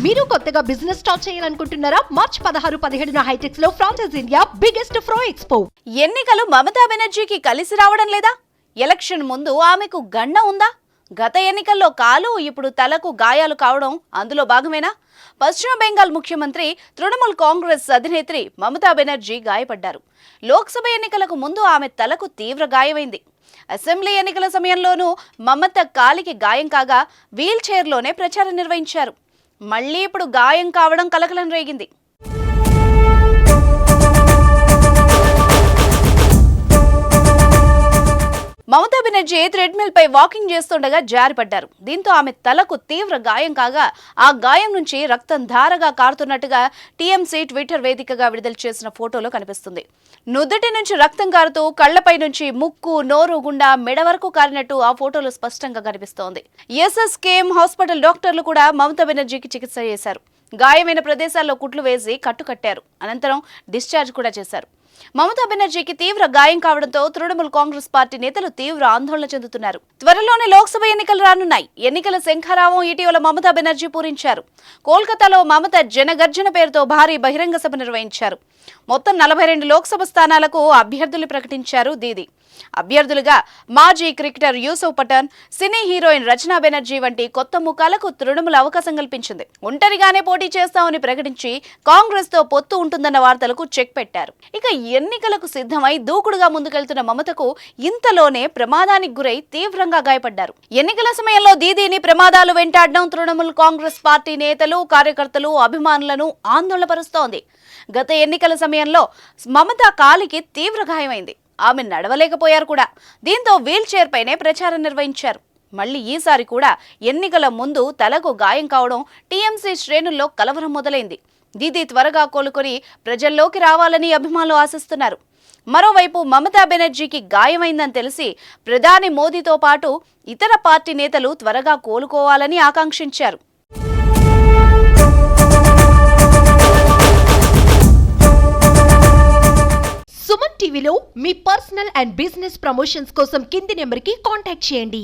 మీరు కొత్తగా business start చేయాలనుకుంటున్నారా? మార్చ్ 16-17 హైటెక్స్ లో ఫ్రాన్సెస్ ఇండియా బిగ్గెస్ట్ ఫ్రో ఎక్స్పో. ఎన్నికలు మమతా బెనర్జీకి కలిసి రావడం లేదా? ఎలక్షన్ ముందు ఆమెకు గండ ఉందా? గత ఎన్నికల్లో కాలు ఇప్పుడు తలకు గాయాలు కావడం అందులో భాగమేనా? పశ్చిమ బెంగాల్ ముఖ్యమంత్రి తృణమూల్ కాంగ్రెస్ అధినేత్రి మమతా బెనర్జీ గాయపడ్డారు. లోక్సభ ఎన్నికలకు ముందు ఆమె తలకు తీవ్ర గాయమైంది. అసెంబ్లీ ఎన్నికల సమయంలోనూ మమత కాలికి గాయం కాగా వీల్ చైర్లోనే ప్రచారం నిర్వహించారు. మళ్లీ ఇప్పుడు గాయం కావడం కలకలం రేగింది. మమతా బెనర్జీ థ్రెడ్మిల్ పై వాకింగ్ చేస్తుండగా జారిపడ్డారు. దీంతో ఆమె తలకు తీవ్ర గాయం కాగా ఆ గాయం నుంచి రక్తం ధారగా కారుతున్నట్టుగా టీఎంసీ ట్విట్టర్ వేదికగా విడుదల చేసిన ఫోటోలో కనిపిస్తుంది. నుదుటి నుంచి రక్తం కారుతూ కళ్లపై నుంచి ముక్కు, నోరు గుండా మెడ వరకు కారినట్టు ఆ ఫోటోలో స్పష్టంగా కనిపిస్తోంది. ఎస్ఎస్కేఎం హాస్పిటల్ డాక్టర్లు కూడా మమతా బెనర్జీకి చికిత్స చేశారు. గాయమైన ప్రదేశాల్లో కుట్లు వేసి కట్టుకట్టారు. అనంతరం డిశ్చార్జ్ కూడా చేశారు. మమతా బెనర్జీకి తీవ్ర గాయం కావడంతో తృణమూల్ కాంగ్రెస్ పార్టీ నేతలు తీవ్ర ఆందోళన చెందుతున్నారు. త్వరలోనే లోక్సభ ఎన్నికలు రానున్నాయి. ఎన్నికల శంఖారావం ఇటీవల మమతా బెనర్జీ పూరించారు. కోల్కతాలో మమత జనగర్జన పేరుతో భారీ బహిరంగ సభ నిర్వహించారు. మొత్తం 42 లోక్సభ స్థానాలకు అభ్యర్థులు ప్రకటించారు దీదీ. అభ్యర్థులుగా మాజీ క్రికెటర్ యూసుఫ్ పఠాన్, సినీ హీరోయిన్ రచనా బెనర్జీ వంటి కొత్త ముఖాలకు తృణమూల్ అవకాశం కల్పించింది. ఒంటరిగానే పోటీ చేస్తామని ప్రకటించి కాంగ్రెస్ తో పొత్తు ఉంటుందన్న వార్తలకు చెక్ పెట్టారు. ఇక ఎన్నికలకు సిద్ధమై దూకుడుగా ముందుకెళ్తున్న మమతకు ఇంతలోనే ప్రమాదానికి గురై తీవ్రంగా గాయపడ్డారు. ఎన్నికల సమయంలో దీదీని ప్రమాదాలు వెంటాడడం తృణమూల్ కాంగ్రెస్ పార్టీ నేతలు, కార్యకర్తలు, అభిమానులను ఆందోళన పరుస్తోంది. గత ఎన్నికల సమయంలో మమత కాలికి తీవ్ర గాయమైంది. ఆమె నడవలేకపోయారు కూడా. దీంతో వీల్ చైర్ పైనే ప్రచారం నిర్వహించారు. మళ్లీ ఈసారి కూడా ఎన్నికల ముందు తలకు గాయం కావడం టీఎంసీ శ్రేణుల్లో కలవరం మొదలైంది. దీదీ త్వరగా కోలుకొని ప్రజల్లోకి రావాలని అభిమానులు ఆశిస్తున్నారు. మరోవైపు మమతా బెనర్జీకి గాయమైందని తెలిసి ప్రధాని మోదీతో పాటు ఇతర పార్టీ నేతలు త్వరగా కోలుకోవాలని ఆకాంక్షించారు. సుమన్ టీవీలో మీ పర్సనల్ అండ్ బిజినెస్ ప్రమోషన్స్ కోసం కింది నెంబర్కి కాంటాక్ట్ చేయండి.